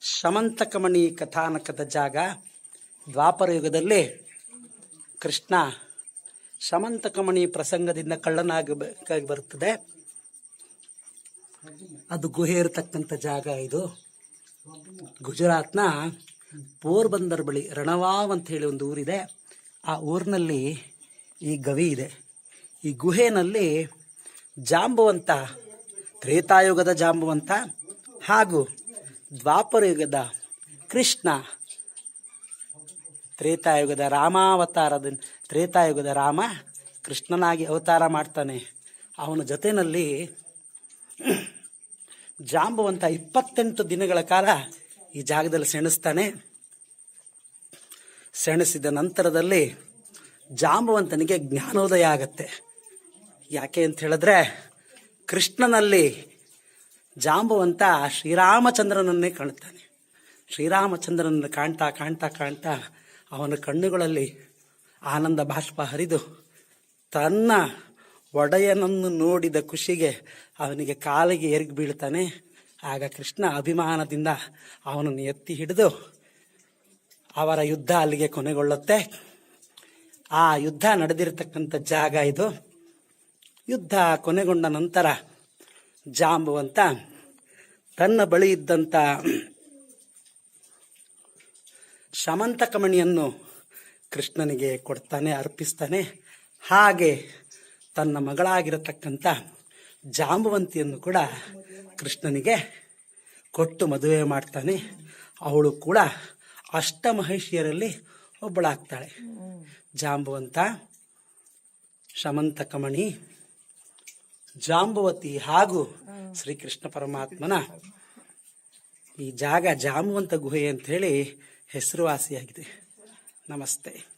ಶಮಂತಕಮಣಿ ಕಥಾನಕದ ಜಾಗ. ದ್ವಾಪರ ಯುಗದಲ್ಲಿ ಕೃಷ್ಣ ಶಮಂತಕಮಣಿ ಪ್ರಸಂಗದಿಂದ ಕಳ್ಳನಾಗಬೇಕಾಗಿ ಬರುತ್ತದೆ. ಅದು ಗುಹೆ ಇರತಕ್ಕಂಥ ಜಾಗ. ಇದು ಗುಜರಾತ್ನ ಪೋರ್ಬಂದರ್ ಬಳಿ ರಣವಾವ್ ಅಂತ ಹೇಳಿ ಒಂದು ಊರಿದೆ. ಆ ಊರಿನಲ್ಲಿ ಈ ಗವಿ ಇದೆ. ಈ ಗುಹೆಯಲ್ಲಿ ಜಾಂಬವಂತ, ತ್ರೇತಾಯುಗದ ಜಾಂಬವಂತ ಹಾಗೂ ದ್ವಾಪರ ಯುಗದ ಕೃಷ್ಣ, ತ್ರೇತಾಯುಗದ ರಾಮಾವತಾರದಿಂದ ತ್ರೇತಾಯುಗದ ರಾಮ ಕೃಷ್ಣನಾಗಿ ಅವತಾರ ಮಾಡ್ತಾನೆ. ಅವನ ಜೊತೆಯಲ್ಲಿ ಜಾಂಬವಂತ 28 ದಿನಗಳ ಕಾಲ ಈ ಜಾಗದಲ್ಲಿ ಸೆಣಸ್ತಾನೆ. ಸೆಣಸಿದ ನಂತರದಲ್ಲಿ ಜಾಂಬವಂತನಿಗೆ ಜ್ಞಾನೋದಯ ಆಗತ್ತೆ. ಯಾಕೆ ಅಂತ ಹೇಳಿದ್ರೆ, ಕೃಷ್ಣನಲ್ಲಿ ಜಾಂಬವಂತ ಶ್ರೀರಾಮಚಂದ್ರನನ್ನೇ ಕಾಣ್ತಾನೆ. ಶ್ರೀರಾಮಚಂದ್ರನನ್ನು ಕಾಣ್ತಾ ಕಾಣ್ತಾ ಕಾಣ್ತಾ ಅವನ ಕಣ್ಣುಗಳಲ್ಲಿ ಆನಂದ ಬಾಷ್ಪ ಹರಿದು ತನ್ನ ಒಡೆಯನನ್ನು ನೋಡಿದ ಖುಷಿಗೆ ಅವನಿಗೆ ಕಾಲಿಗೆ ಎರಗಿ ಬೀಳ್ತಾನೆ. ಆಗ ಕೃಷ್ಣ ಅಭಿಮಾನದಿಂದ ಅವನನ್ನು ಎತ್ತಿ ಹಿಡಿದು ಅವರ ಯುದ್ಧ ಅಲ್ಲಿಗೆ ಕೊನೆಗೊಳ್ಳುತ್ತೆ. ಆ ಯುದ್ಧ ನಡೆದಿರತಕ್ಕಂಥ ಜಾಗ ಇದು. ಯುದ್ಧ ಕೊನೆಗೊಂಡ ನಂತರ ಜಾಂಬವಂತ ತನ್ನ ಬಳಿ ಇದ್ದಂಥ ಶಮಂತಕಮಣಿಯನ್ನು ಕೃಷ್ಣನಿಗೆ ಕೊಡ್ತಾನೆ, ಅರ್ಪಿಸ್ತಾನೆ. ಹಾಗೆ ತನ್ನ ಮಗಳಾಗಿರತಕ್ಕಂಥ ಜಾಂಬವಂತಿಯನ್ನು ಕೂಡ ಕೃಷ್ಣನಿಗೆ ಕೊಟ್ಟು ಮದುವೆ ಮಾಡ್ತಾನೆ. ಅವಳು ಕೂಡ ಅಷ್ಟಮಹಿಷಿಯರಲ್ಲಿ ಒಬ್ಬಳಾಗ್ತಾಳೆ. ಜಾಂಬವಂತ, ಶಮಂತಕಮಣಿ, ಜಾಂಬವತಿ ಹಾಗೂ ಶ್ರೀಕೃಷ್ಣ ಪರಮಾತ್ಮನ ಈ ಜಾಗ ಜಾಂಬವಂತ ಗುಹೆ ಅಂತ ಹೇಳಿ ಹೆಸರುವಾಸಿಯಾಗಿದೆ. ನಮಸ್ತೆ.